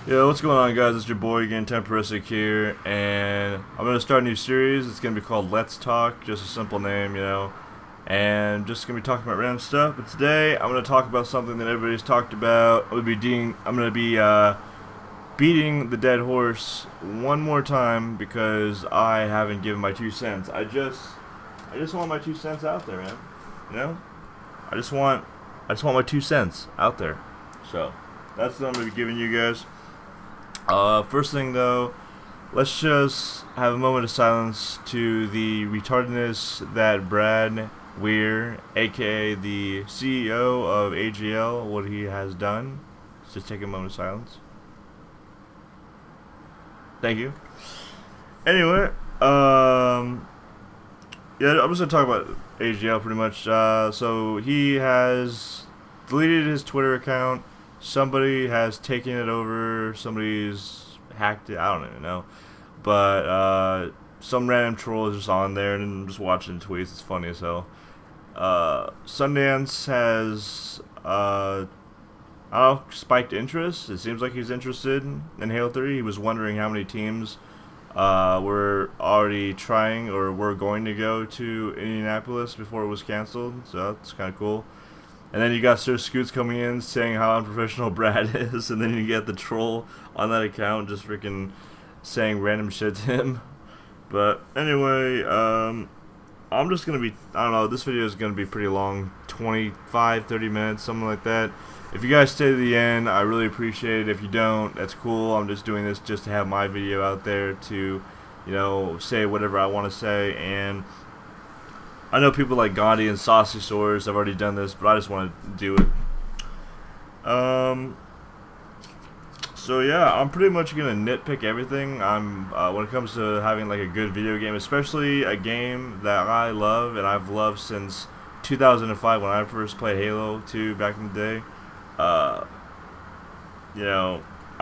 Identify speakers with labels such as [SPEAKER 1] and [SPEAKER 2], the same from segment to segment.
[SPEAKER 1] Yo, what's going on, guys? It's your boy again, Temperistic here, and I'm gonna start a new series. It's gonna be called Let's Talk, just a simple name, and just gonna be talking about random stuff. But today, I'm gonna talk about something that everybody's talked about. I'm gonna be beating the dead horse one more time because I haven't given my 2 cents. I just want my 2 cents out there, man. You know, I just want my 2 cents out there. So that's what I'm gonna be giving you guys. First thing though, let's just have a moment of silence to the retardedness that Brad Weir, aka the CEO of AGL, what he has done. Let's just take a moment of silence. Thank you. Anyway, yeah, I'm just gonna talk about AGL pretty much. So he has deleted his Twitter account. Somebody has taken it over. Somebody's hacked it. I don't even know. But some random troll is just on there, and I'm just watching tweets. It's funny as hell. Sundance has I don't know, spiked interest. It seems like he's interested in Halo 3. He was wondering how many teams were already trying or were going to go to Indianapolis before it was canceled. So that's kind of cool. And then you got Sir Scoots coming in saying how unprofessional Brad is, and then you get the troll on that account just freaking saying random shit to him. But anyway, I'm just gonna be, I don't know, this video is gonna be pretty long, 25, 30 minutes, something like that. If you guys stay to the end, I really appreciate it. If you don't, that's cool. I'm just doing this just to have my video out there to, say whatever I want to say. And I know people like Gandhi and Saucy Swords have already done this, but I just want to do it. So yeah, I'm pretty much gonna nitpick everything. When it comes to having like a good video game, especially a game that I love and I've loved since 2005 when I first played Halo 2 back in the day. I'm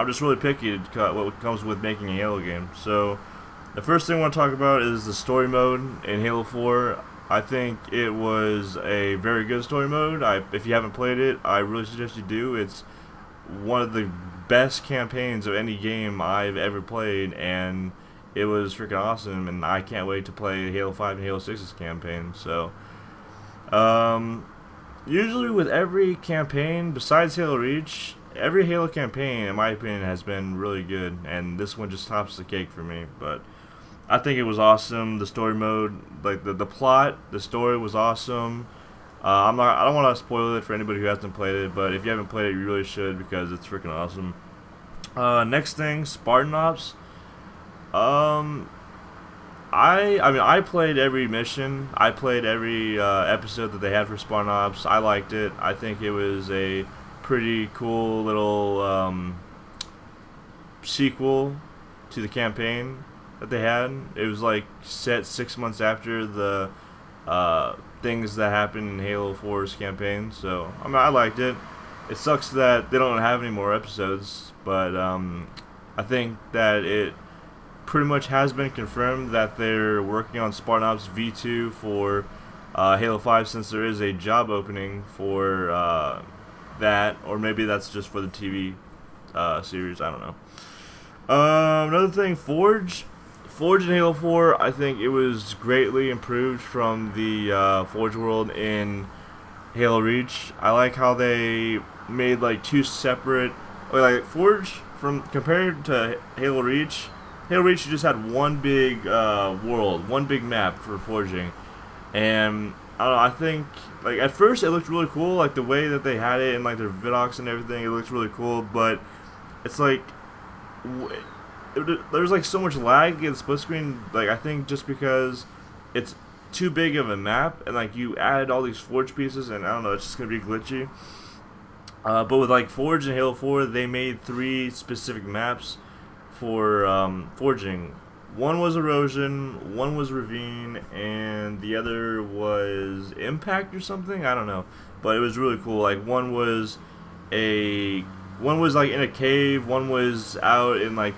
[SPEAKER 1] just really picky at what comes with making a Halo game. So the first thing I want to talk about is the story mode in Halo 4. I think it was a very good story mode. If you haven't played it, I really suggest you do. It's one of the best campaigns of any game I've ever played, and it was freaking awesome, and I can't wait to play Halo 5 and Halo 6's campaign. So, usually with every campaign, besides Halo Reach, every Halo campaign, in my opinion, has been really good, and this one just tops the cake for me. But I think it was awesome. The story mode, like the plot, the story was awesome. I don't want to spoil it for anybody who hasn't played it, but if you haven't played it, you really should because it's freaking awesome. Next thing, Spartan Ops. I played every mission. I played every episode that they had for Spartan Ops. I liked it. I think it was a pretty cool little sequel to the campaign that they had. It was like set 6 months after the things that happened in Halo 4's campaign. So I liked it. It sucks that they don't have any more episodes, but I think that it pretty much has been confirmed that they're working on Spartan Ops V2 for Halo 5, since there is a job opening for that, or maybe that's just for the TV series. I don't know. Another thing, Forge in Halo 4, I think it was greatly improved from the Forge world in Halo Reach. I like how they made like two separate, like Forge from compared to Halo Reach. Halo Reach, you just had one big world, one big map for forging, and I don't know. I think like at first it looked really cool, like the way that they had it and like their vidocs and everything. It looked really cool, but it's like there's like so much lag in split screen. Like I think just because it's too big of a map and like you added all these forge pieces, and I don't know, it's just gonna be glitchy. But with like Forge and Halo 4, they made 3 specific maps for forging. One was Erosion, one was Ravine, and the other was Impact or something. I don't know, but it was really cool. Like one was like in a cave, one was out in like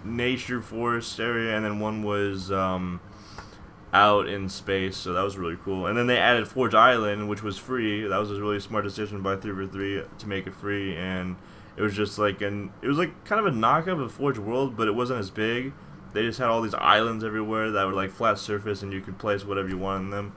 [SPEAKER 1] nature forest area, and then one was out in space. So that was really cool. And then they added Forge Island, which was free. That was a really smart decision by 343 to make it free, and It was just like it was like kind of a knockoff of Forge World, but it wasn't as big. They just had all these islands everywhere that were like flat surface, and you could place whatever you want in them.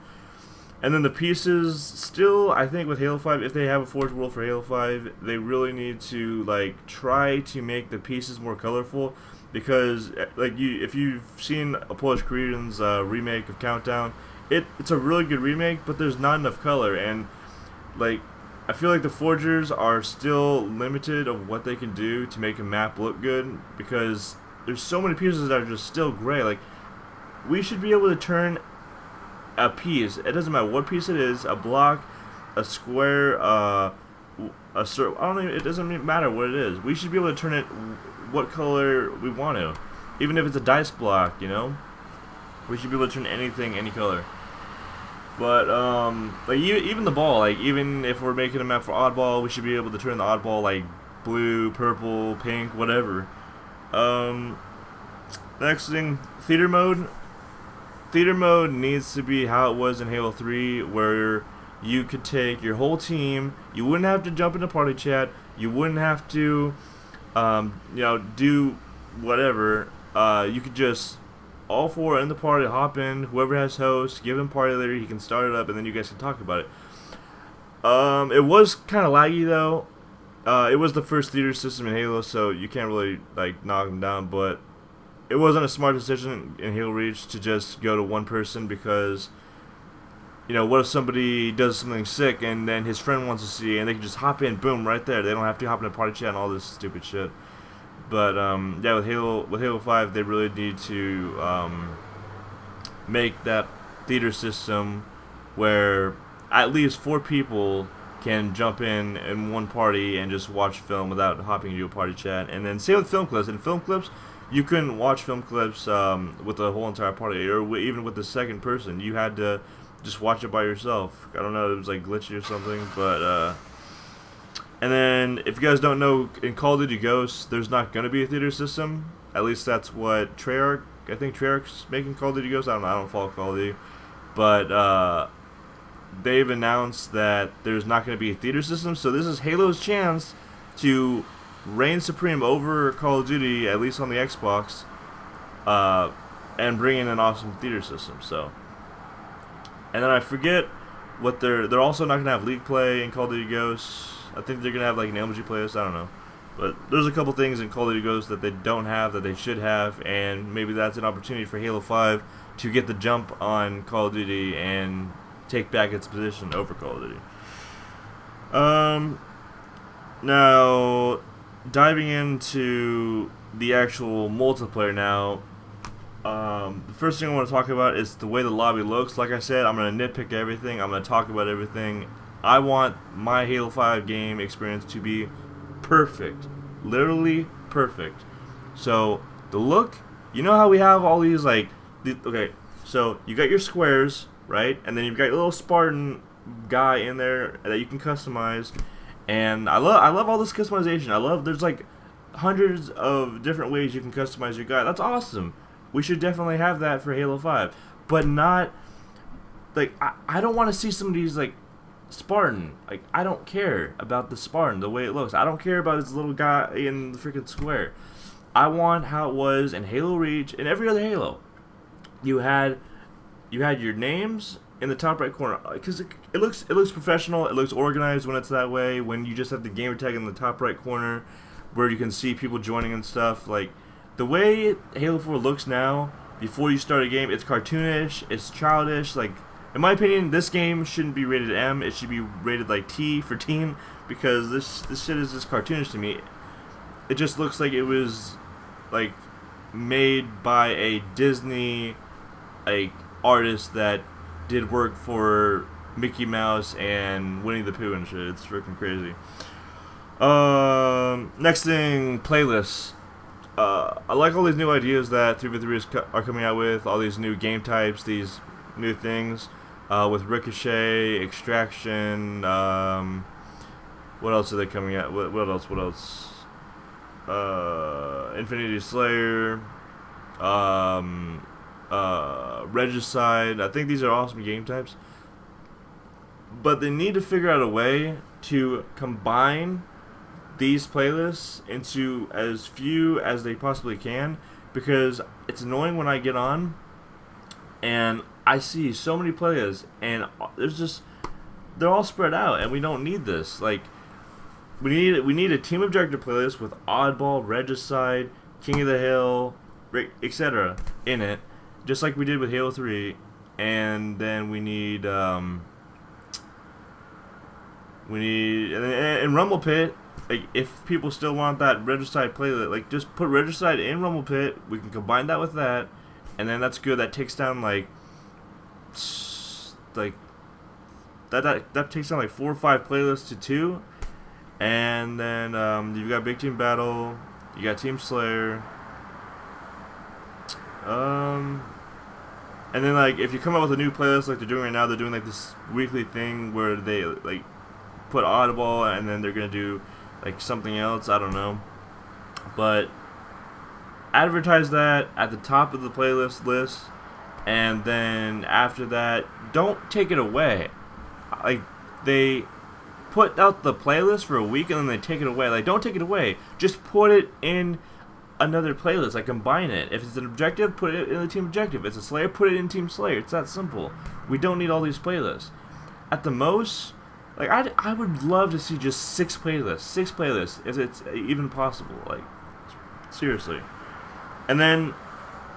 [SPEAKER 1] And then the pieces, still, I think with Halo 5, if they have a Forge World for Halo 5, they really need to like try to make the pieces more colorful, because like if you've seen a Polish Korean's remake of Countdown, it's a really good remake, but there's not enough color, and like I feel like the forgers are still limited of what they can do to make a map look good, because there's so many pieces that are just still gray. Like, we should be able to turn a piece, it doesn't matter what piece it is, a block, a square, a circle, I don't even, it doesn't matter what it is. We should be able to turn it what color we want to. Even if it's a dice block, you know? We should be able to turn anything any color. But, like, even the ball, like, even if we're making a map for oddball, we should be able to turn the oddball, like, blue, purple, pink, whatever. Next thing, theater mode. Theater mode needs to be how it was in Halo 3, where you could take your whole team, you wouldn't have to jump into party chat, you wouldn't have to, do whatever. You could just, all four in the party, hop in, whoever has host, give him party leader, he can start it up, and then you guys can talk about it. It was kind of laggy, though. It was the first theater system in Halo, so you can't really, like, knock them down, but it wasn't a smart decision in Halo Reach to just go to one person, because, what if somebody does something sick and then his friend wants to see, and they can just hop in, boom, right there. They don't have to hop in a party chat and all this stupid shit. But yeah, with Halo 5, they really need to make that theater system where at least 4 people can jump in one party and just watch film without hopping into a party chat. And then same with film clips. In film clips, you couldn't watch film clips with the whole entire party, or even with the second person. You had to just watch it by yourself. I don't know, it was like glitchy or something, but and then if you guys don't know, in Call of Duty Ghosts, there's not going to be a theater system. At least that's what Treyarch, I think Treyarch's making Call of Duty Ghosts. I don't know, I don't follow Call of Duty, but they've announced that there's not going to be a theater system. So this is Halo's chance to reign supreme over Call of Duty, at least on the Xbox, and bring in an awesome theater system. So, and then I forget what they're also not gonna have League play in Call of Duty Ghosts. I think they're gonna have like an LMG playlist. I don't know, but there's a couple things in Call of Duty Ghosts that they don't have that they should have, and maybe that's an opportunity for Halo 5 to get the jump on Call of Duty and take back its position over Call of Duty. Now, diving into the actual multiplayer now, the first thing I want to talk about is the way the lobby looks. Like I said, I'm going to nitpick everything. I'm going to talk about everything. I want my Halo 5 game experience to be perfect. Literally perfect. So, the look, you know how we have all these, like, okay, so you got your squares, right? And then you've got your little Spartan guy in there that you can customize. And I love all this customization. There's like hundreds of different ways you can customize your guy. That's awesome. We should definitely have that for Halo 5. But not, like, I don't want to see somebody's, like, Spartan. Like, I don't care about the Spartan, the way it looks. I don't care about this little guy in the freaking square. I want how it was in Halo Reach and every other Halo. You had your names in the top right corner, because it looks professional, it looks organized when it's that way, when you just have the gamer tag in the top right corner where you can see people joining and stuff. Like, the way Halo 4 looks now, before you start a game, it's cartoonish, it's childish. Like, in my opinion, this game shouldn't be rated M, it should be rated like T for teen, because this shit is just cartoonish to me. It just looks like it was, like, made by a Disney, like, artist that did work for Mickey Mouse and Winnie the Pooh and shit. It's freaking crazy. Next thing, playlists. I like all these new ideas that 3v3 are coming out with, all these new game types, these new things, with Ricochet, Extraction, what else are they coming out? What else? Infinity Slayer, Regicide. I think these are awesome game types, but they need to figure out a way to combine these playlists into as few as they possibly can, because it's annoying when I get on and I see so many playlists and they're all spread out, and we don't need this. Like, we need a team objective playlist with Oddball, Regicide, King of the Hill, etc. in it, just like we did with Halo 3. And then we need and Rumble Pit. Like, if people still want that Regicide playlist, like, just put Regicide in Rumble Pit. We can combine that with that, and then that's good. That takes down like that takes down like 4 or 5 playlists to 2. And then you've got Big Team Battle, you got Team Slayer, and then, like, if you come up with a new playlist like they're doing right now, they're doing like this weekly thing where they like put Audible and then they're gonna do like something else. I don't know, but advertise that at the top of the playlist list, and then after that, don't take it away. Like, they put out the playlist for a week and then they take it away. Like, don't take it away. Just put it in another playlist. Like, combine it. If it's an objective, put it in the team objective. If it's a Slayer, put it in Team Slayer. It's that simple. We don't need all these playlists. At the most, like, I would love to see just 6 playlists. 6 playlists, if it's even possible. Like, seriously. And then,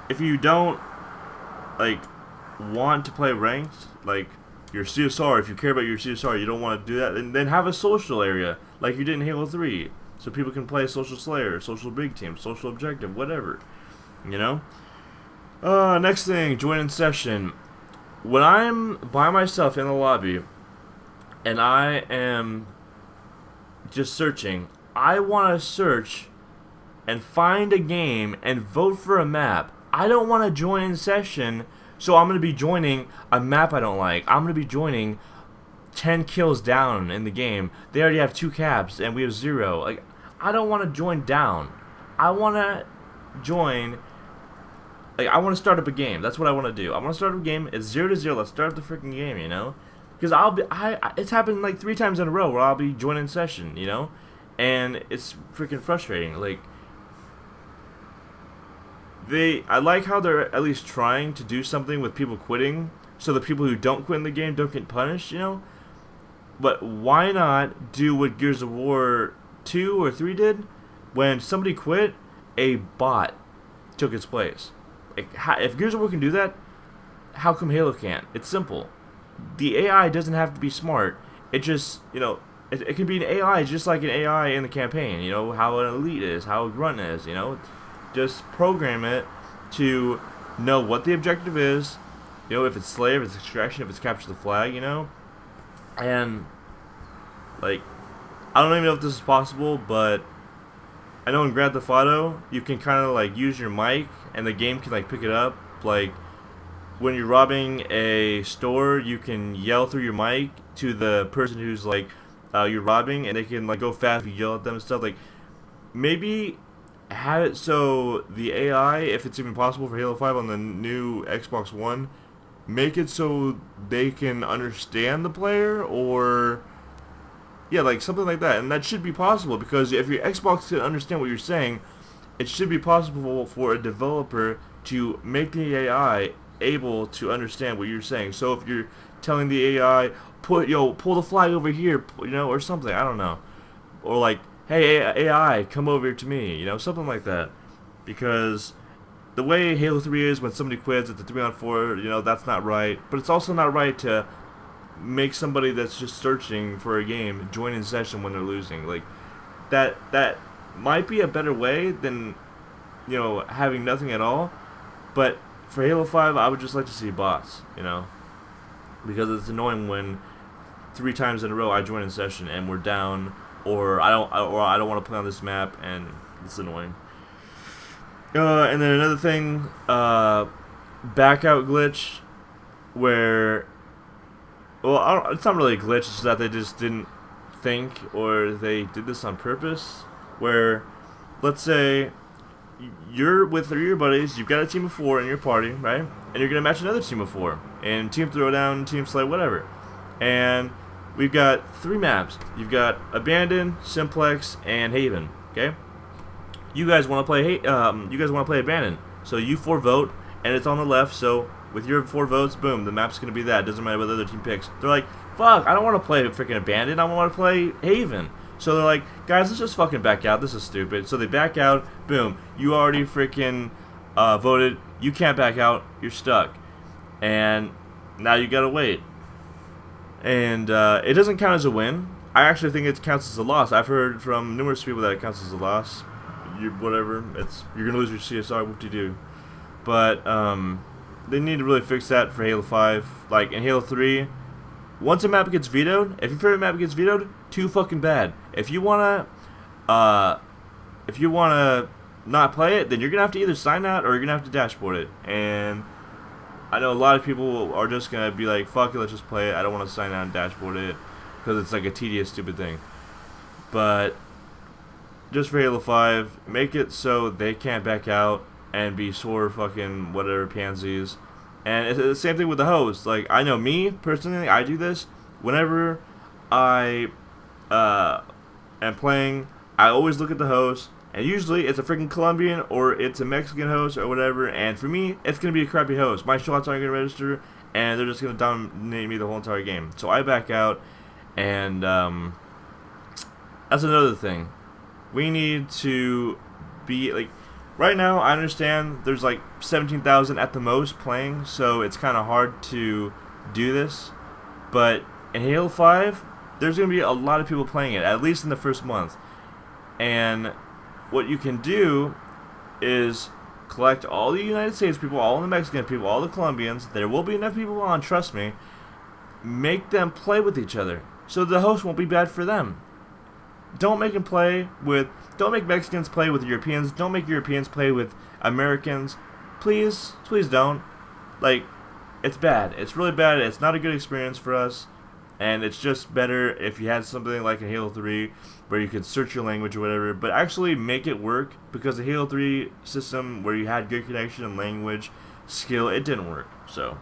[SPEAKER 1] if you don't, like, want to play ranked, like, your CSR, if you care about your CSR, you don't want to do that, then have a social area, like you did in Halo 3, so people can play social Slayer, social big team, social objective, whatever, you know? Next thing, join in session. When I'm by myself in the lobby, and I am just searching, I want to search and find a game and vote for a map. I don't want to join in session, so I'm going to be joining a map I don't like. I'm going to be joining 10 kills down in the game. They already have 2 caps and we have 0. Like, I don't want to join down. I want to join, like, I want to start up a game. That's what I want to do. I want to start up a game. It's 0-0. Let's start up the freaking game, you know? Because it's happened like 3 times in a row where I'll be joining session, you know? And it's freaking frustrating. Like, I like how they're at least trying to do something with people quitting, so the people who don't quit in the game don't get punished, you know? But why not do what Gears of War 2 or 3 did? When somebody quit, a bot took its place. Like, if Gears of War can do that, how come Halo can't? It's simple. The AI doesn't have to be smart. It just, you know, it can be an AI just like an AI in the campaign, you know, how an elite is, how a grunt is, you know? Just program it to know what the objective is, you know, if it's Slayer, if it's Extraction, if it's Capture the Flag, you know? And, like, I don't even know if this is possible, but I know in Grand Theft Auto, you can kind of, like, use your mic, and the game can, like, pick it up. Like, when you're robbing a store, you can yell through your mic to the person who's, like, you're robbing, and they can, like, go fast if you yell at them and stuff. Like, maybe have it so the AI, if it's even possible for Halo 5 on the new Xbox One, make it so they can understand the player, or yeah, like something like that. And that should be possible, because if your Xbox can understand what you're saying, it should be possible for a developer to make the AI able to understand what you're saying. So if you're telling the AI, pull the flag over here, you know, or something, I don't know, or like, hey, AI, come over to me, you know, something like that. Because the way Halo 3 is, when somebody quits at the 3-on-4, you know, that's not right. But it's also not right to make somebody that's just searching for a game join in session when they're losing. Like, that might be a better way than, you know, having nothing at all. But for Halo 5, I would just like to see bots, you know. Because it's annoying when 3 times in a row I join in session and we're down, or I don't want to play on this map, and it's annoying. And then another thing, backout glitch, where, well, it's not really a glitch, it's just that they just didn't think, or they did this on purpose, where, let's say, you're with 3 of your buddies, you've got a team of 4 in your party, right? And you're going to match another team of 4, in Team Throwdown, Team Slay, whatever. And we've got 3 maps. You've got Abandon, Simplex, and Haven. Okay. You guys want to play? You guys want to play Abandon? So you 4 vote, and it's on the left. So with your 4 votes, boom, the map's gonna be that. Doesn't matter what the other team picks. They're like, fuck, I don't want to play freaking Abandon. I want to play Haven. So they're like, guys, let's just fucking back out. This is stupid. So they back out. Boom. You already freaking voted. You can't back out. You're stuck. And now you gotta wait. And it doesn't count as a win. I actually think it counts as a loss. I've heard from numerous people that it counts as a loss. Whatever. You're gonna lose your CSR. Whoop-de-doo. But they need to really fix that for Halo 5. Like in Halo 3. Once a map gets vetoed, if your favorite map gets vetoed, too fucking bad. If you wanna not play it, then you're gonna have to either sign out or you're gonna have to dashboard it. And I know a lot of people are just gonna be like, "Fuck it, let's just play it. I don't want to sign out and dashboard it because it's like a tedious, stupid thing." But just for Halo 5, make it so they can't back out and be sore fucking whatever pansies. And it's the same thing with the host. Like, I know me, personally, I do this. Whenever I am playing, I always look at the host. And usually, it's a freaking Colombian or it's a Mexican host or whatever. And for me, it's going to be a crappy host. My shots aren't going to register. And they're just going to dominate me the whole entire game. So I back out. And that's another thing. We need to be, like... Right now, I understand there's like 17,000 at the most playing, so it's kind of hard to do this. But in Halo 5, there's going to be a lot of people playing it, at least in the first month. And what you can do is collect all the United States people, all the Mexican people, all the Colombians. There will be enough people on, trust me. Make them play with each other, so the host won't be bad for them. Don't make Mexicans play with Europeans. Don't make Europeans play with Americans. Please don't. Like, it's bad. It's really bad. It's not a good experience for us. And it's just better if you had something like a Halo 3 where you could search your language or whatever, but actually make it work, because the Halo 3 system where you had good connection and language skill, it didn't work. So,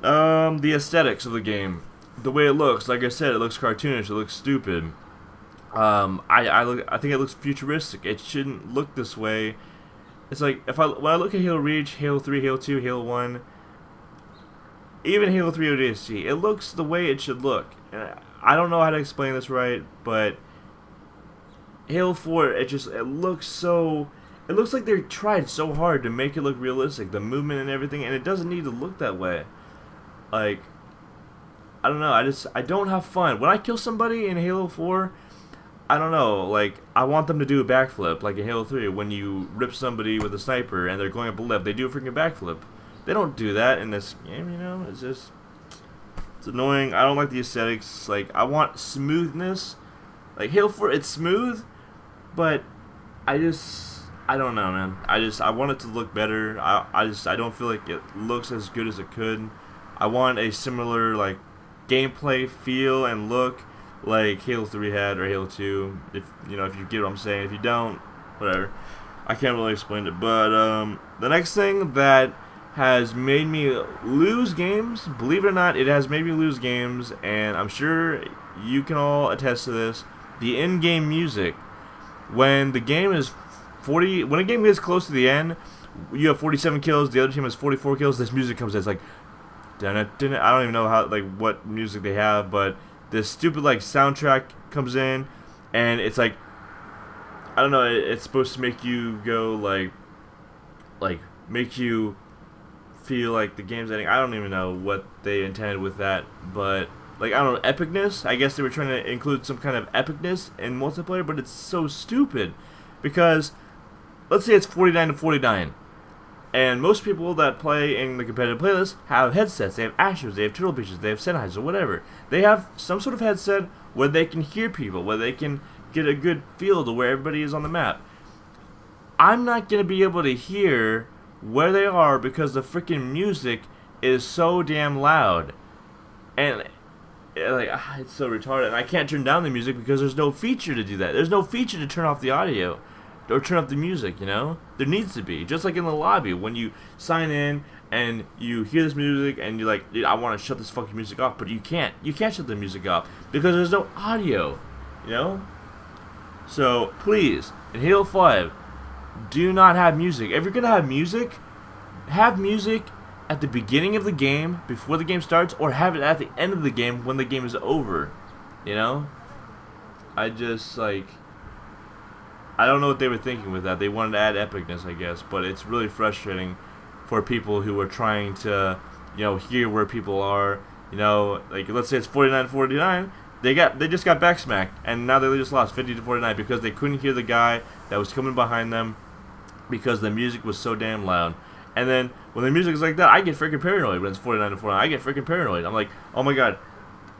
[SPEAKER 1] the aesthetics of the game. The way it looks, like I said, it looks cartoonish. It looks stupid. I think it looks futuristic. It shouldn't look this way. It's like when I look at Halo Reach, Halo 3, Halo 2, Halo 1, even Halo 3 ODST, it looks the way it should look. And I don't know how to explain this right, but Halo 4, it looks like they tried so hard to make it look realistic, the movement and everything, and it doesn't need to look that way. Like, I don't know, I don't have fun. When I kill somebody in Halo 4, I don't know, like, I want them to do a backflip, like in Halo 3, when you rip somebody with a sniper and they're going up a lift, they do a freaking backflip. They don't do that in this game, you know, it's annoying. I don't like the aesthetics. Like, I want smoothness. Like, Halo 4, it's smooth, but I don't know, man. I want it to look better. I don't feel like it looks as good as it could. I want a similar, like, gameplay feel and look like Halo 3 had, or Halo 2, if you get what I'm saying. If you don't, whatever. I can't really explain it. But the next thing that has made me lose games, believe it or not, it has made me lose games, and I'm sure you can all attest to this, the in-game music. When a game gets close to the end, you have 47 kills, the other team has 44 kills, this music comes in. It's like, I don't even know what music they have, but this stupid like soundtrack comes in, and it's like, I don't know, it's supposed to make you go like make you feel like the game's ending. I don't even know what they intended with that, but like, I don't know, epicness. I guess they were trying to include some kind of epicness in multiplayer, but it's so stupid, because let's say it's 49-49. And most people that play in the competitive playlist have headsets. They have Astros, they have Turtle Beaches, they have Sennheiser, whatever. They have some sort of headset where they can hear people, where they can get a good feel to where everybody is on the map. I'm not going to be able to hear where they are because the freaking music is so damn loud. And it's so retarded. And I can't turn down the music because there's no feature to do that. There's no feature to turn off the audio. or turn up the music, you know? There needs to be. Just like in the lobby, when you sign in and you hear this music and you're like, dude, I want to shut this fucking music off, but you can't. You can't shut the music off because there's no audio, you know? So, please, in Halo 5, do not have music. If you're going to have music at the beginning of the game, before the game starts, or have it at the end of the game when the game is over, you know? I just, like... I don't know what they were thinking with that. They wanted to add epicness, I guess, but it's really frustrating for people who are trying to, you know, hear where people are. You know, like let's say it's 49-49, they just got backsmacked, and now they just lost 50-49 because they couldn't hear the guy that was coming behind them because the music was so damn loud. And then when the music is like that, I get freaking paranoid when it's 49-49. I get freaking paranoid. I'm like, oh my god,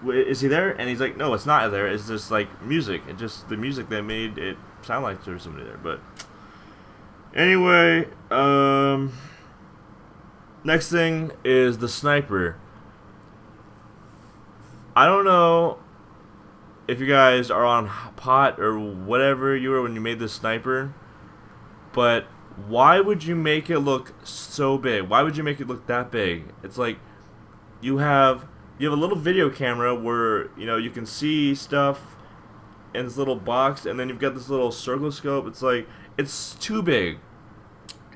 [SPEAKER 1] is he there? And he's like, no, it's not there. It's just like music. It's just the music that made it sound like there was somebody there. But anyway, next thing is the sniper. I don't know if you guys are on pot or whatever you were when you made this sniper, but why would you make it look so big? Why would you make it look that big? It's like you have a little video camera where, you know, you can see stuff in this little box, and then you've got this little circle scope. It's like, it's too big.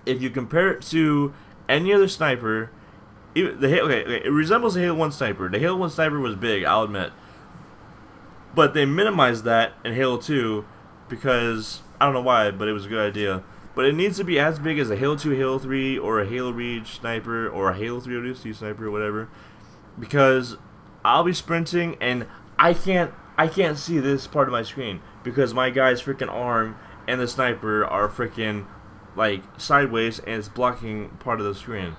[SPEAKER 1] If you compare it to any other sniper, it resembles the Halo 1 sniper. The Halo 1 sniper was big, I'll admit. But they minimized that in Halo 2 because, I don't know why, but it was a good idea. But it needs to be as big as a Halo 2, Halo 3, or a Halo Reach sniper, or a Halo 3 ODST sniper, or whatever. Because I'll be sprinting and I can't see this part of my screen because my guy's freaking arm and the sniper are freaking like sideways and it's blocking part of the screen,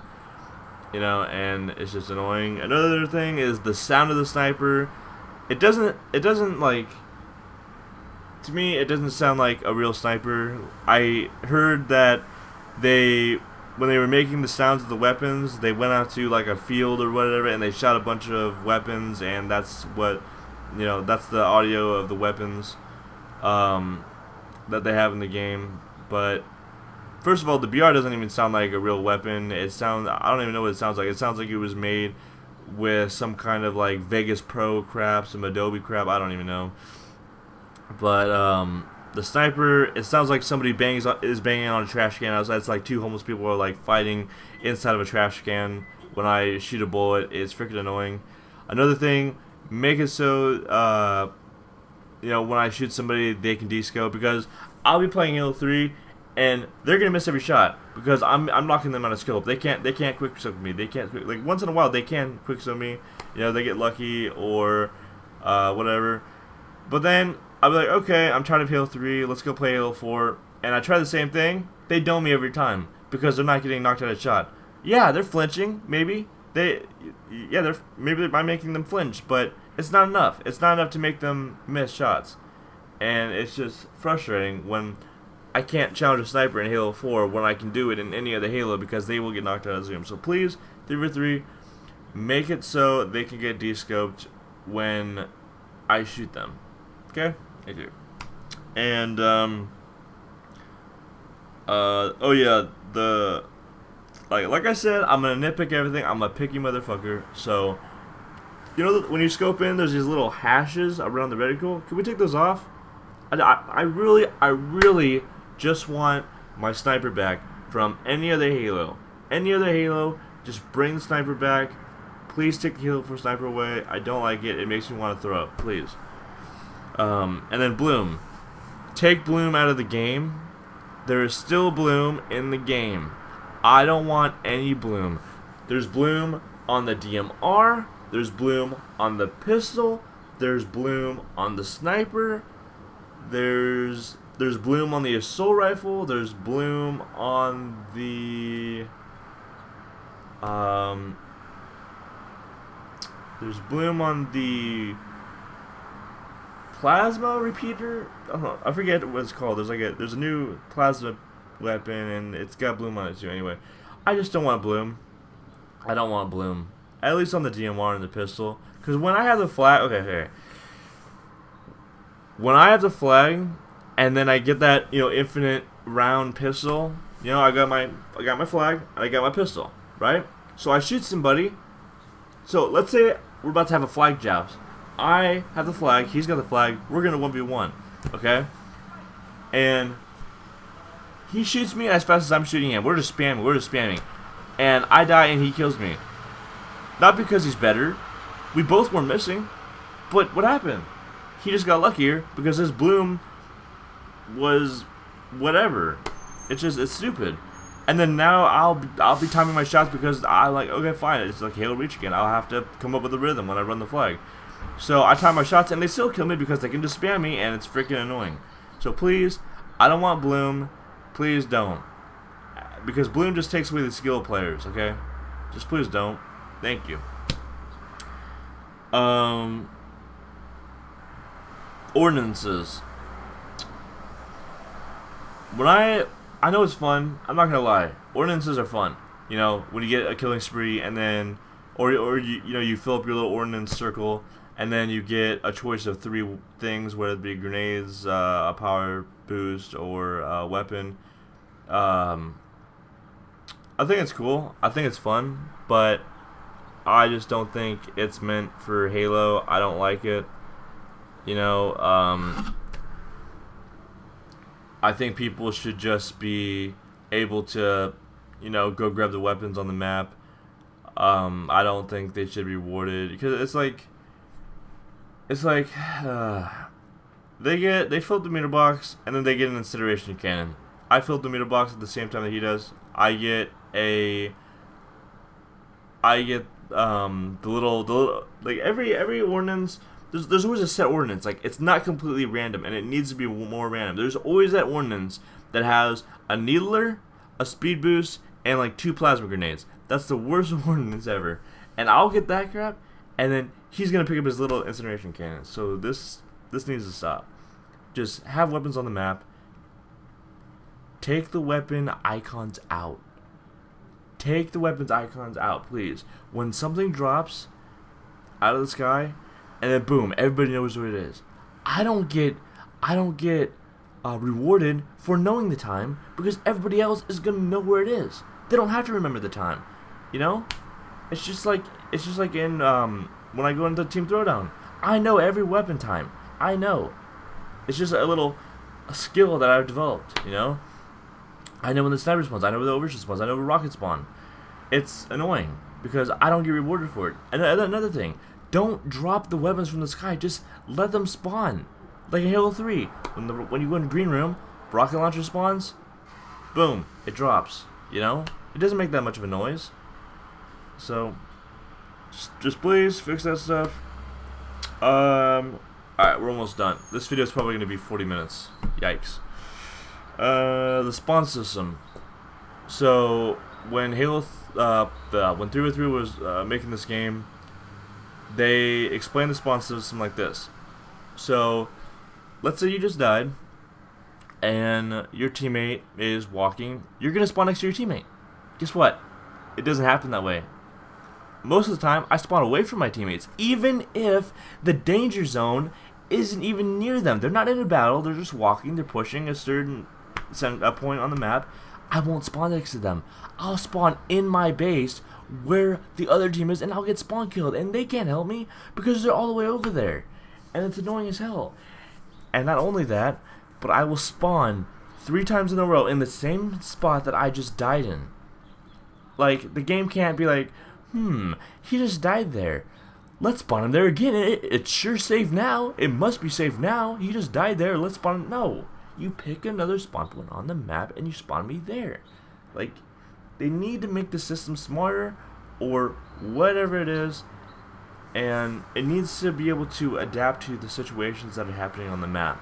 [SPEAKER 1] you know, and it's just annoying. Another thing is the sound of the sniper. It doesn't like, to me, it doesn't sound like a real sniper. I heard that when they were making the sounds of the weapons, they went out to like a field or whatever and they shot a bunch of weapons, and that's what, you know, that's the audio of the weapons that they have in the game. But first of all, the BR doesn't even sound like a real weapon. I don't even know what it sounds like. It sounds like it was made with some kind of like Vegas Pro crap, some Adobe crap, I don't even know. But the sniper, it sounds like somebody is banging on a trash can outside. It's like two homeless people are like fighting inside of a trash can. When I shoot a bullet, it's freaking annoying. Another thing, make it so you know, when I shoot somebody, they can descope, because I'll be playing Halo 3 and they're gonna miss every shot because I'm knocking them out of scope. They can't quick scope me. They can't like, once in a while they can quick scope me. You know, they get lucky or whatever. But then I'll be like, okay, I'm tired of Halo 3, let's go play Halo 4. And I try the same thing, they dome me every time because they're not getting knocked out of shot. Yeah, they're flinching, maybe. Maybe I'm making them flinch, but it's not enough. It's not enough to make them miss shots. And it's just frustrating when I can't challenge a sniper in Halo 4 when I can do it in any other Halo because they will get knocked out of the game. So please, 3v3, make it so they can get descoped when I shoot them. Okay? Thank you. And, oh yeah, like I said, I'm gonna nitpick everything. I'm a picky motherfucker. So, you know, when you scope in, there's these little hashes around the reticle. Can we take those off? I really just want my sniper back from any other Halo. Any other Halo, just bring the sniper back. Please take the Halo 4 sniper away. I don't like it. It makes me want to throw up. Please. And then Bloom. Take Bloom out of the game. There is still Bloom in the game. I don't want any Bloom. There's Bloom on the DMR. There's Bloom on the pistol. There's Bloom on the sniper. There's Bloom on the assault rifle. There's Bloom on the there's Bloom on the plasma repeater. I forget what it's called. There's a new plasma weapon and it's got Bloom on it too. Anyway, I just don't want Bloom. I don't want Bloom. At least on the DMR and the pistol. Because when I have the flag, okay. When I have the flag, and then I get that, you know, infinite round pistol. You know, I got my flag and I got my pistol, right? So I shoot somebody. So let's say we're about to have a flag joust. I have the flag, he's got the flag. We're gonna 1v1, okay? And he shoots me as fast as I'm shooting him. We're just spamming. And I die and he kills me. Not because he's better. We both were missing. But what happened? He just got luckier because his bloom was whatever. It's stupid. And then now I'll be timing my shots because I like, okay, fine, it's like Halo Reach again. I'll have to come up with a rhythm when I run the flag. So I time my shots and they still kill me because they can just spam me and it's freaking annoying. So please, I don't want bloom. Please don't. Because bloom just takes away the skill of players, okay? Just please don't. Thank you. Ordinances. When I know it's fun. I'm not gonna lie. Ordinances are fun. You know, when you get a killing spree and then, or you fill up your little ordinance circle and then you get a choice of 3 things, whether it be grenades, a power boost, or a weapon. I think it's cool. I think it's fun, but I just don't think it's meant for Halo. I don't like it. You know, I think people should just be able to, you know, go grab the weapons on the map. I don't think they should be rewarded because it's like they fill up the meter box and then they get an incineration cannon. I filled the meter box at the same time that he does. I get the little like every ordinance. There's always a set ordinance. Like, it's not completely random, and it needs to be more random. There's always that ordinance that has a needler, a speed boost, and like 2 plasma grenades. That's the worst ordinance ever. And I'll get that crap, and then he's gonna pick up his little incineration cannon. So this needs to stop. Just have weapons on the map. Take the weapon icons out. Take the weapons icons out, please. When something drops out of the sky, and then boom, everybody knows what it is. I don't get rewarded for knowing the time because everybody else is gonna know where it is. They don't have to remember the time, you know. It's just like in when I go into Team Throwdown, I know every weapon time. I know. It's just a skill that I've developed, you know. I know when the sniper spawns. I know when the overshoot spawns. I know when rocket spawn. It's annoying because I don't get rewarded for it. And another thing. Don't drop the weapons from the sky. Just let them spawn. Like in Halo 3. When you go in the green room, rocket launcher spawns, boom, it drops. You know? It doesn't make that much of a noise. So, just please fix that stuff. Alright, we're almost done. This video is probably going to be 40 minutes. Yikes. The spawn system. So, when when 303 was making this game, they explain the spawn system like this. So, let's say you just died, and your teammate is walking. You're going to spawn next to your teammate. Guess what? It doesn't happen that way. Most of the time, I spawn away from my teammates, even if the danger zone isn't even near them. They're not in a battle. They're just walking. They're pushing a certain point on the map. I won't spawn next to them. I'll spawn in my base where the other team is, and I'll get spawn killed, and they can't help me because they're all the way over there, and it's annoying as hell. And not only that, but I will spawn 3 times in a row in the same spot that I just died in. Like, the game can't be like, he just died there. Let's spawn him there again. It's sure safe now. It must be safe now. He just died there. Let's spawn him. No. You pick another spawn point on the map and you spawn me there. Like, they need to make the system smarter or whatever it is, and it needs to be able to adapt to the situations that are happening on the map.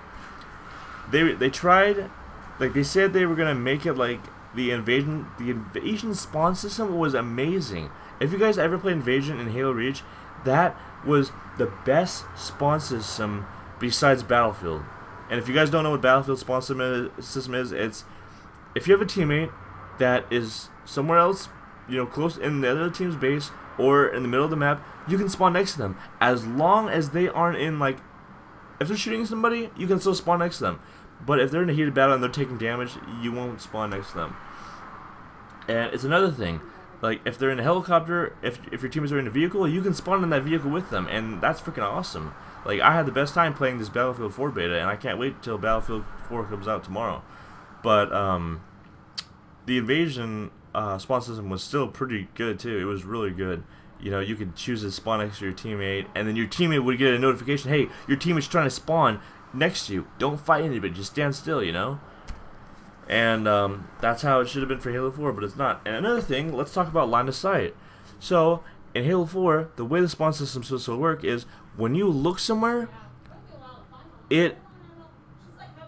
[SPEAKER 1] They tried, like, they said they were gonna make it like the invasion spawn system was amazing. If you guys ever played Invasion in Halo Reach, that was the best spawn system besides Battlefield. And if you guys don't know what Battlefield spawn system is, it's if you have a teammate that is somewhere else, you know, close in the other team's base or in the middle of the map, you can spawn next to them as long as they aren't in, like, if they're shooting somebody, you can still spawn next to them. But if they're in a heated battle and they're taking damage, you won't spawn next to them. And it's another thing. Like, if they're in a helicopter, if your teammates are in a vehicle, you can spawn in that vehicle with them, and that's freaking awesome. Like, I had the best time playing this Battlefield 4 beta, and I can't wait till Battlefield 4 comes out tomorrow. But, the invasion spawn system was still pretty good, too. It was really good. You know, you could choose to spawn next to your teammate, and then your teammate would get a notification, hey, your teammate's trying to spawn next to you. Don't fight anybody, just stand still, you know? And that's how it should have been for Halo 4, but it's not. And another thing, let's talk about line of sight. So, in Halo 4, the way the spawn system is supposed to work is when you look somewhere, it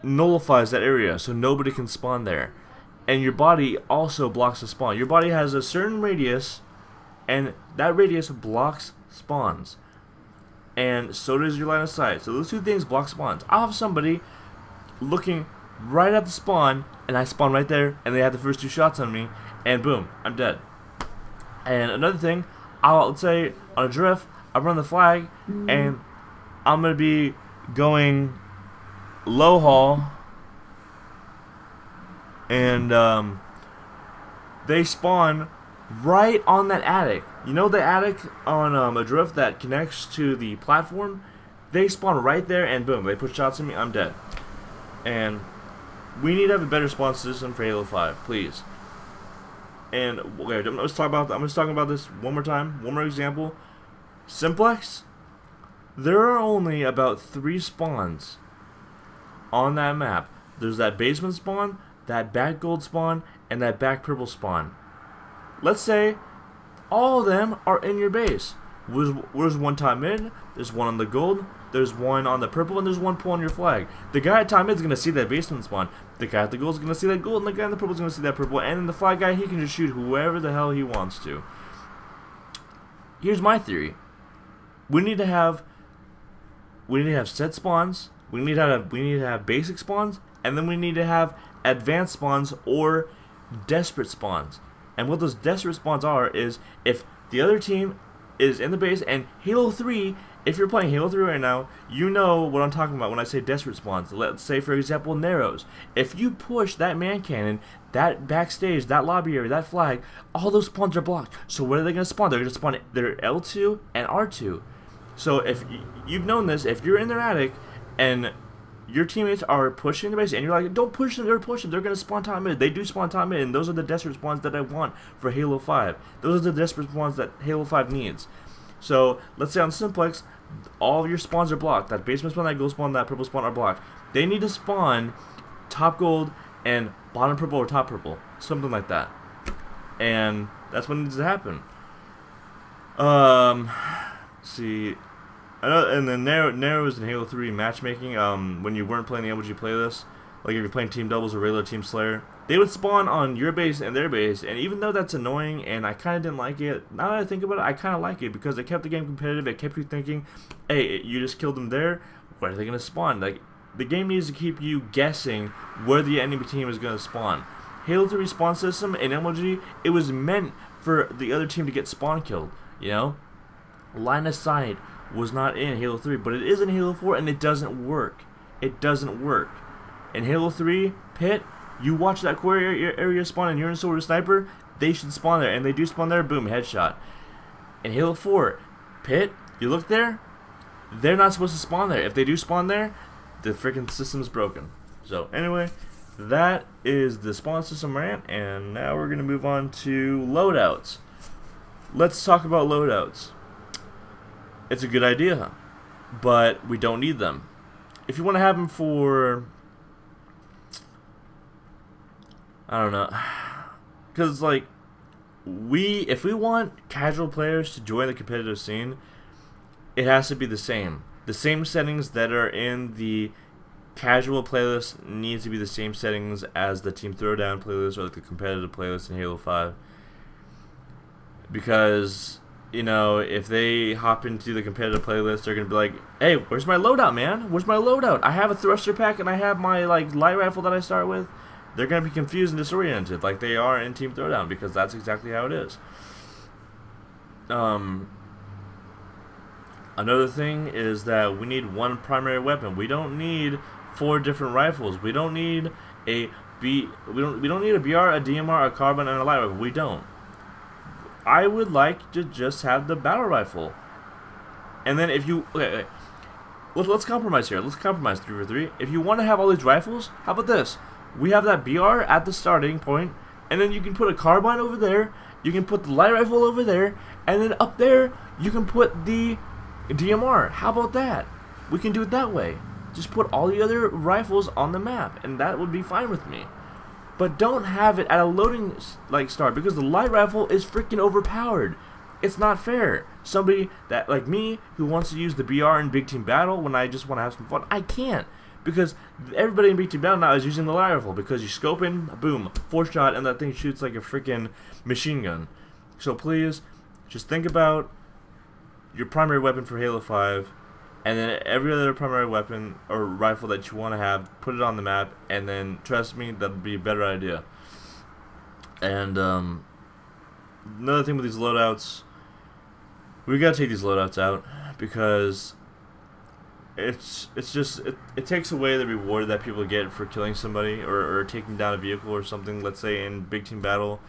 [SPEAKER 1] nullifies that area, so nobody can spawn there. And your body also blocks the spawn. Your body has a certain radius, and that radius blocks spawns. And so does your line of sight. So those two things block spawns. I'll have somebody looking right at the spawn, and I spawn right there, and they have the first 2 shots on me, and boom, I'm dead. And another thing, let's say on a drift, I run the flag, and I'm gonna be going low haul, and they spawn right on that attic. You know the attic on a drift that connects to the platform? They spawn right there, and boom, they put shots at me, I'm dead. And we need to have a better spawn system for Halo 5, please. And okay, I'm just talking about this one more time, one more example. Simplex, there are only about 3 spawns on that map. There's that basement spawn, that back gold spawn, and that back purple spawn. Let's say all of them are in your base. There's one top mid, there's one on the gold, there's one on the purple, and there's one pulling your flag. The guy at top mid is going to see that basement spawn. The guy at the gold is going to see that gold, and the guy in the purple is going to see that purple. And then the flag guy, he can just shoot whoever the hell he wants to. Here's my theory. We need to have set spawns. We need to have basic spawns, and then we need to have advanced spawns or desperate spawns. And what those desperate spawns are is if the other team is in the base, and Halo 3, if you're playing Halo 3 right now, you know what I'm talking about when I say desperate spawns. Let's say, for example, Narrows. If you push that man cannon, that backstage, that lobby area, that flag, all those spawns are blocked. So where are they going to spawn? They're going to spawn their L2 and R2. So if you've known this, if you're in their attic and your teammates are pushing the base, and you're like, don't push them, they're pushing, they're going to spawn top mid. They do spawn top mid, and those are the desperate spawns that I want for Halo 5. Those are the desperate spawns that Halo 5 needs. So, let's say on Simplex, all of your spawns are blocked. That basement spawn, that gold spawn, that purple spawn are blocked. They need to spawn top gold and bottom purple or top purple. Something like that. And that's what needs to happen. See... and then narrows in Halo 3 matchmaking, when you weren't playing the MLG playlist, like if you're playing Team Doubles or regular Team Slayer, they would spawn on your base and their base, and even though that's annoying and I kind of didn't like it, now that I think about it, I kind of like it because it kept the game competitive. It kept you thinking, hey, you just killed them there, where are they going to spawn? Like, the game needs to keep you guessing where the enemy team is going to spawn. Halo 3 spawn system in MLG, it was meant for the other team to get spawn killed, you know? Line of sight was not in Halo 3, but it is in Halo 4, and it doesn't work. It doesn't work. In Halo 3, Pit, you watch that core area spawn and you're in Soldier Sniper, they should spawn there, and they do spawn there, boom, headshot. In Halo 4, Pit, you look there, they're not supposed to spawn there. If they do spawn there, the freaking system's broken. So, anyway, that is the spawn system rant, and now we're going to move on to loadouts. Let's talk about loadouts. It's a good idea, but we don't need them. If you want to have them for, I don't know, because like if we want casual players to join the competitive scene, it has to be the same. The same settings that are in the casual playlist need to be the same settings as the Team Throwdown playlist or like the competitive playlist in Halo 5, because you know, if they hop into the competitive playlist, they're gonna be like, "Hey, where's my loadout, man? Where's my loadout? I have a thruster pack and I have my like light rifle that I start with." They're gonna be confused and disoriented, like they are in Team Throwdown, because that's exactly how it is. Another thing is that we need one primary weapon. We don't need 4 different rifles. We don't need a we don't need a BR, a DMR, a carbine, and a light rifle. We don't. I would like to just have the battle rifle. And then if you okay, let's compromise here. Let's compromise 3 for 3. If you want to have all these rifles, how about this? We have that BR at the starting point, and then you can put a carbine over there. You can put the light rifle over there, and then up there you can put the DMR. How about that? We can do it that way. Just put all the other rifles on the map, and that would be fine with me. But don't have it at a loading start, because the light rifle is freaking overpowered. It's not fair. Somebody that like me who wants to use the BR in big team battle when I just want to have some fun, I can't, because everybody in big team battle now is using the light rifle, because you scope in, boom, 4-shot, and that thing shoots like a freaking machine gun. So please, just think about your primary weapon for Halo 5, and then every other primary weapon or rifle that you want to have, put it on the map, and then trust me, that'll be a better idea. And another thing with these loadouts, we gotta take these loadouts out, because it takes away the reward that people get for killing somebody or taking down a vehicle or something. Let's say in big team battle,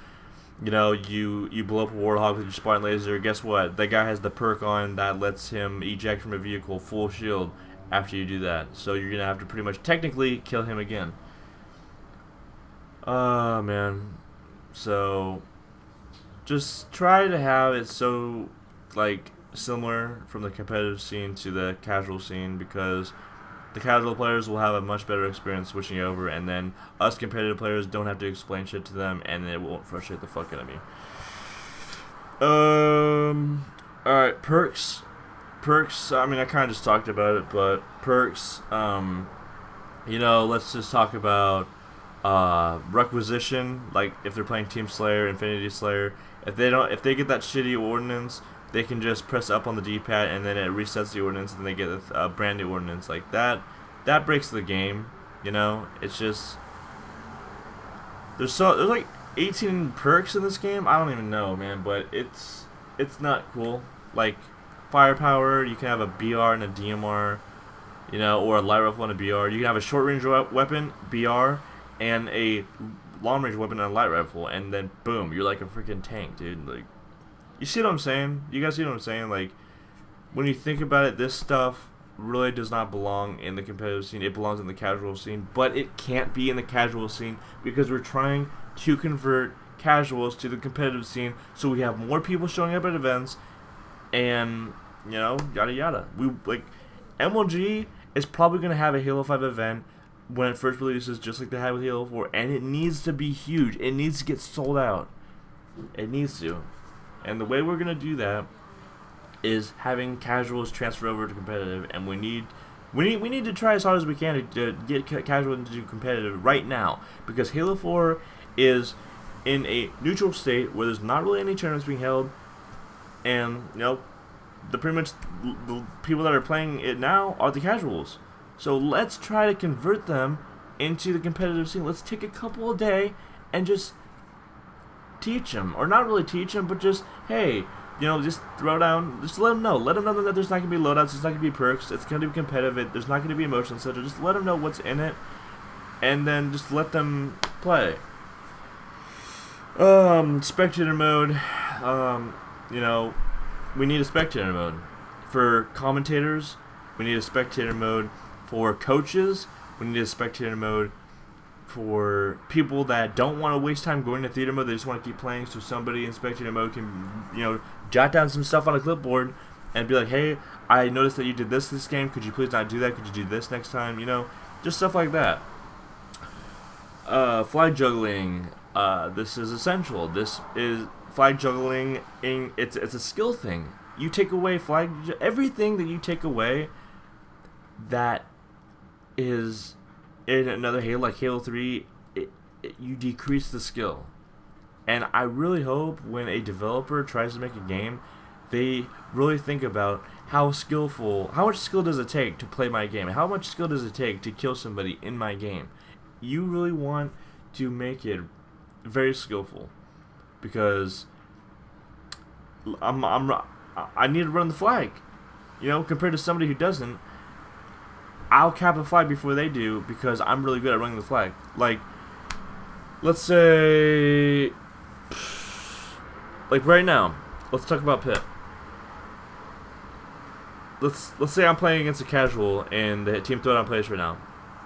[SPEAKER 1] you know, you blow up a Warthog with your Spartan laser. Guess what? That guy has the perk on that lets him eject from a vehicle full shield after you do that. So you're gonna have to pretty much technically kill him again. Man. So just try to have it so like similar from the competitive scene to the casual scene, because the casual players will have a much better experience switching over, and then us competitive players don't have to explain shit to them, and it won't frustrate the fuck out of me. Alright, perks. I mean, I kind of just talked about it, but perks, you know, let's just talk about requisition. Like if they're playing Team Slayer, Infinity Slayer, if they get that shitty ordnance, they can just press up on the D-pad and then it resets the ordnance, and they get a brand new ordnance like that. That breaks the game, you know. It's just there's like 18 perks in this game. I don't even know, man, but it's not cool. Like firepower, you can have a BR and a DMR, you know, or a light rifle and a BR. You can have a short range weapon, BR, and a long range weapon and a light rifle, and then boom, you're like a freaking tank, dude. Like, you see what I'm saying? You guys see what I'm saying? Like, when you think about it, this stuff really does not belong in the competitive scene. It belongs in the casual scene, but it can't be in the casual scene because we're trying to convert casuals to the competitive scene, so we have more people showing up at events, and you know, yada yada. We like MLG is probably gonna have a Halo 5 event when it first releases, just like they had with Halo 4, and it needs to be huge. It needs to get sold out. It needs to. And the way we're going to do that is having casuals transfer over to competitive, and we need to try as hard as we can to get casual into competitive right now, because Halo 4 is in a neutral state where there's not really any tournaments being held, and you know, the people that are playing it now are the casuals. So let's try to convert them into the competitive scene. Let's take a couple a day and just teach them, or not really teach them, but just, hey, you know, just throw down, just let them know that there's not going to be loadouts, there's not going to be perks, it's going to be competitive, there's not going to be emotion center. Just let them know what's in it, and then just let them play. Spectator mode, you know, we need a spectator mode for commentators, we need a spectator mode for coaches, we need a spectator mode for people that don't want to waste time going to theater mode. They just want to keep playing, so somebody in spectator mode can, you know, jot down some stuff on a clipboard and be like, hey, I noticed that you did this game. Could you please not do that? Could you do this next time? You know, just stuff like that. Flag juggling. This is essential. This is flag juggling. It's a skill thing. You take away everything that you take away that is in another Halo, like Halo 3, you decrease the skill. And I really hope when a developer tries to make a game, they really think about how much skill does it take to play my game? How much skill does it take to kill somebody in my game? You really want to make it very skillful, because I need to run the flag, you know, compared to somebody who doesn't. I'll cap the flag before they do because I'm really good at running the flag. Like, let's say, like right now, let's talk about Pip. Let's say I'm playing against a casual and the team Throwdown plays right now.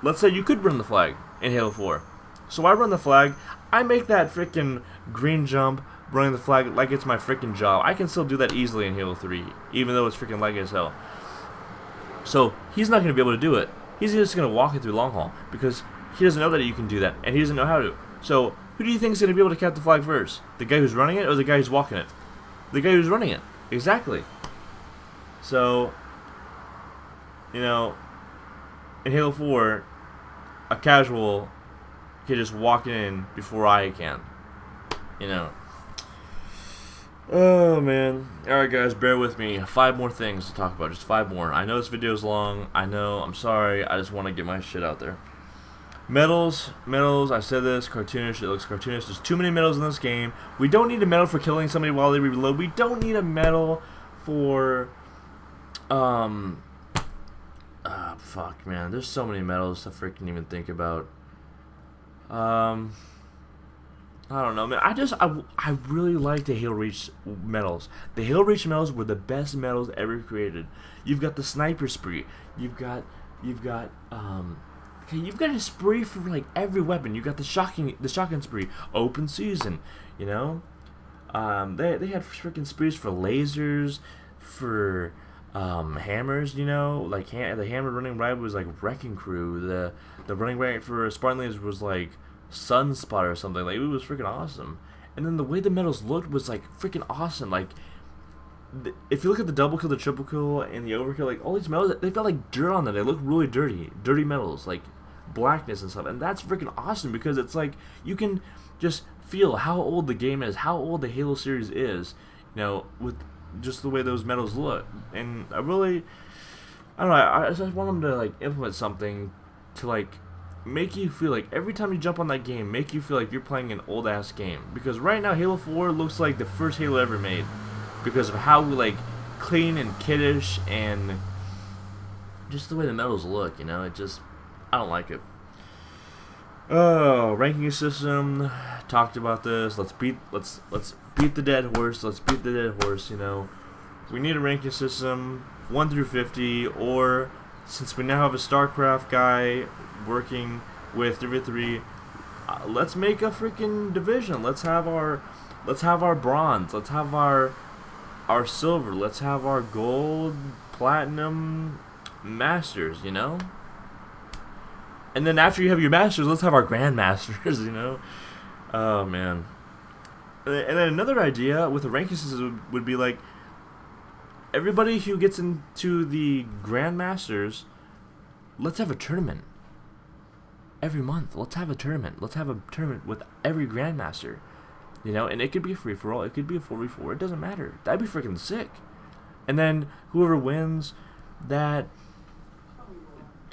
[SPEAKER 1] Let's say you could run the flag in Halo 4. So I run the flag. I make that freaking green jump running the flag like it's my freaking job. I can still do that easily in Halo 3, even though it's freaking laggy as hell. So he's not going to be able to do it. He's just going to walk it through long haul because he doesn't know that you can do that, and he doesn't know how to. So who do you think is going to be able to cap the flag first? The guy who's running it or the guy who's walking it? The guy who's running it. Exactly. So, you know, in Halo 4, a casual can just walk in before I can. You know. Oh, man. Alright, guys, bear with me. 5 more things to talk about. Just 5 more. I know this video is long. I know. I'm sorry. I just want to get my shit out there. Medals. I said this. Cartoonish. It looks cartoonish. There's too many medals in this game. We don't need a medal for killing somebody while they reload. We don't need a medal for... fuck, man. There's so many medals to freaking even think about. I don't know, man. I really like the Halo Reach medals. The Halo Reach medals were the best medals ever created. You've got the sniper spree. You've got a spree for like every weapon. You got the shotgun spree. Open season, you know. They had freaking sprees for lasers, for hammers, you know, like the hammer running right was like Wrecking Crew. The running right for Spartan lasers was like Sunspot or something. Like, it was freaking awesome. And then the way the medals looked was like freaking awesome. Like, if you look at the double kill, the triple kill, and the overkill, like all these medals, they felt like dirt on them. They look really dirty medals, like blackness and stuff. And that's freaking awesome because it's like you can just feel how old the game is, how old the Halo series is, you know, with just the way those medals look. And I don't know, I just want them to like implement something to like make you feel like every time you jump on that game, make you feel like you're playing an old ass game. Because right now Halo 4 looks like the first Halo ever made because of how like clean and kiddish and just the way the medals look, you know. I don't like it. Oh, ranking system. Talked about this. Let's beat the dead horse. Let's beat the dead horse. You know, we need a ranking system 1 through 50, or since we now have a StarCraft guy working with 3v3, let's make a freaking division. Let's have our bronze. Let's have our silver. Let's have our gold, platinum, masters. You know. And then after you have your masters, let's have our grandmasters, you know? Oh, man. And then another idea with the ranking system would be like, everybody who gets into the grandmasters, let's have a tournament. Every month, let's have a tournament. Let's have a tournament with every grandmaster. You know, and it could be a free-for-all. It could be a 4v4. It doesn't matter. That'd be freaking sick. And then whoever wins that...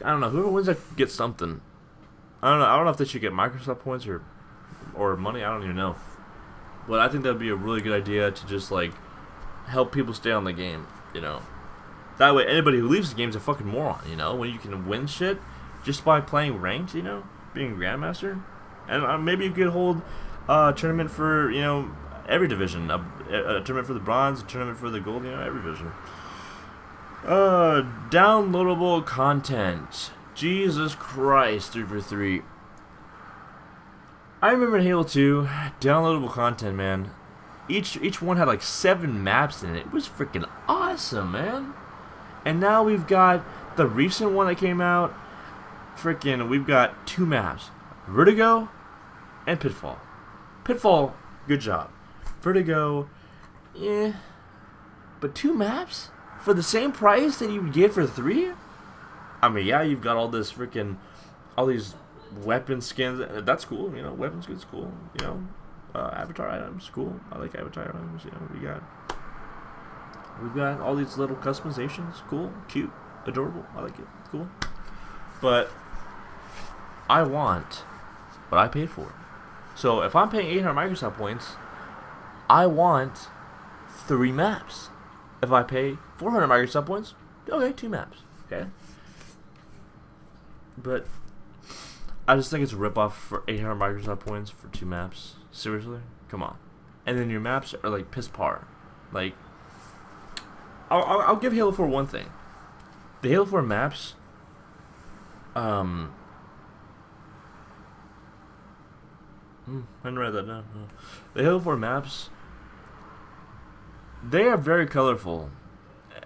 [SPEAKER 1] I don't know. Whoever wins that gets something. I don't know. I don't know if they should get Microsoft points or money. I don't even know. But I think that would be a really good idea to just like help people stay on the game. You know. That way, anybody who leaves the game is a fucking moron. You know, when you can win shit just by playing ranked. You know, being grandmaster, and maybe you could hold a tournament for every division. A tournament for the bronze, a tournament for the gold. You know, every division. Downloadable content. Jesus Christ, 3for3. I remember in Halo 2, downloadable content, man. Each one had like 7 maps in it. It was freaking awesome, man. And now we've got the recent one that came out. We've got 2 maps. Vertigo and Pitfall. Pitfall, good job. Vertigo, yeah. But 2 maps? For the same price that you would get for 3? I mean, yeah, you've got all these weapon skins. That's cool, you know. Weapon skins, cool. You know, avatar items, cool. I like avatar items. You know, we've got all these little customizations, cool, cute, adorable. I like it, cool. But I want what I paid for. So if I'm paying 800 Microsoft points, I want 3 maps. If I pay 400 Microsoft points, okay, 2 maps. Okay. But I just think it's a ripoff for 800 Microsoft points for 2 maps. Seriously? Come on. And then your maps are like piss par. Like, I'll give Halo 4 one thing. The Halo 4 maps, I didn't write that down. The Halo 4 maps, they are very colorful.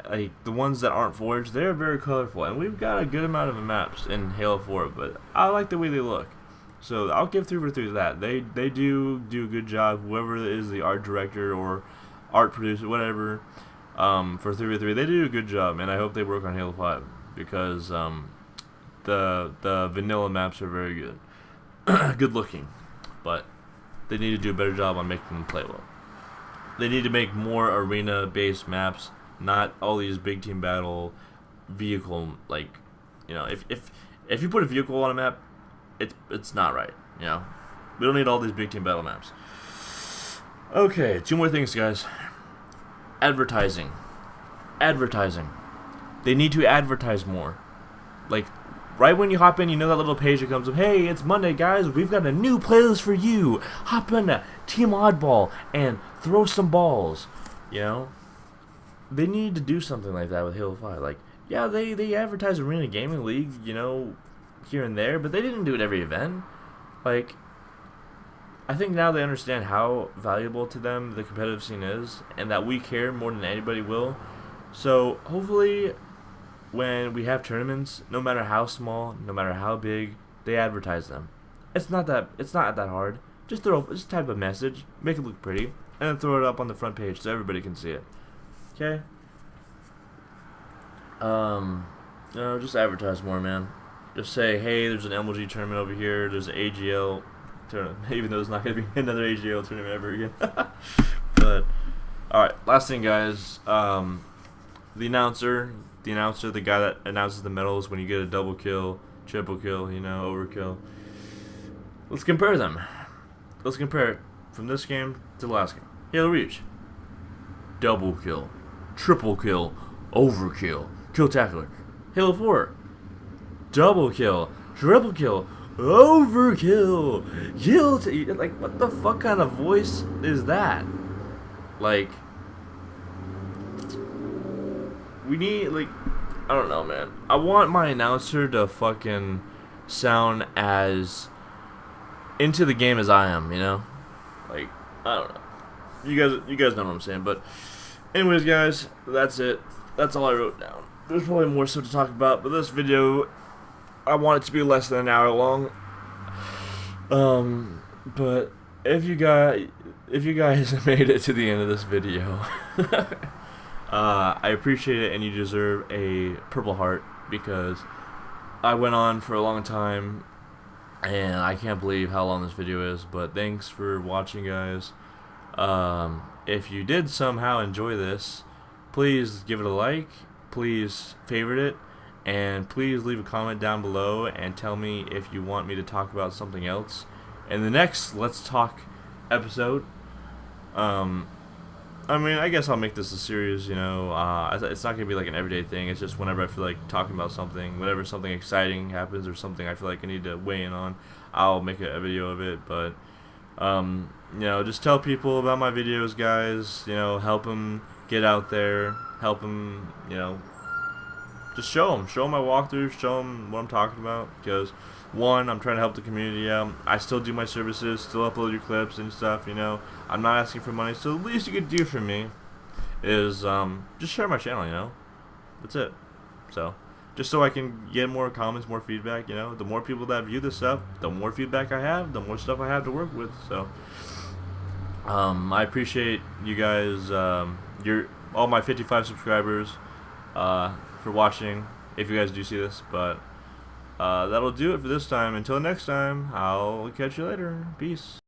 [SPEAKER 1] Like, the ones that aren't forged, they're very colorful. And we've got a good amount of maps in Halo 4, but I like the way they look. So I'll give 3 for 3 to that. They do a good job. Whoever is the art director or art producer, whatever, for 3 for 3, they do a good job. And I hope they work on Halo 5 because the vanilla maps are very good, good looking, but they need to do a better job on making them play well. They need to make more arena-based maps, not all these big team battle vehicle. Like, you know, if you put a vehicle on a map, it's not right. You know, we don't need all these big team battle maps. Okay, 2 more things, guys. Advertising. They need to advertise more. Like, right when you hop in, you know that little page that comes up, hey, it's Monday, guys, we've got a new playlist for you. Hop in to Team Oddball and throw some balls. You know? They need to do something like that with Halo 5. Like, yeah, they advertise Arena Gaming League, you know, here and there, but they didn't do it every event. Like, I think now they understand how valuable to them the competitive scene is, and that we care more than anybody will. So, hopefully, when we have tournaments, no matter how small, no matter how big, they advertise them. It's not that hard. Just type a message, make it look pretty, and then throw it up on the front page so everybody can see it. Okay? No, just advertise more, man. Just say, hey, there's an MLG tournament over here, there's an AGL tournament, even though there's not going to be another AGL tournament ever again. But, alright, last thing, guys. The announcer, the guy that announces the medals when you get a double kill, triple kill, you know, overkill. Let's compare them. Let's compare it from this game to the last game. Halo Reach. Double kill, triple kill, overkill, kill tackler. Halo 4. Double kill, triple kill, overkill, kill. Like, what the fuck kind of voice is that? Like, we need, like, I don't know, man. I want my announcer to fucking sound as into the game as I am, you know? Like, I don't know. You guys know what I'm saying, but anyways, guys, that's it. That's all I wrote down. There's probably more stuff to talk about, but this video, I want it to be less than an hour long. But if you guys made it to the end of this video, I appreciate it, and you deserve a Purple Heart, because I went on for a long time, and I can't believe how long this video is. But thanks for watching, guys. If you did somehow enjoy this, please give it a like, please favorite it, and please leave a comment down below and tell me if you want me to talk about something else in the next Let's Talk episode. I mean, I guess I'll make this a series, you know. It's not going to be like an everyday thing. It's just whenever I feel like talking about something, whenever something exciting happens or something I feel like I need to weigh in on, I'll make a video of it. But, you know, just tell people about my videos, guys. You know, help them get out there. Help them, you know, just show them my walkthroughs, show them what I'm talking about. Because, one, I'm trying to help the community out. I still do my services, still upload your clips and stuff, you know. I'm not asking for money, so the least you could do for me is just share my channel, you know. That's it. So, just so I can get more comments, more feedback, you know. The more people that view this stuff, the more feedback I have, the more stuff I have to work with. So, I appreciate you guys, all my 55 subscribers, for watching, if you guys do see this. But that'll do it for this time. Until next time, I'll catch you later. Peace.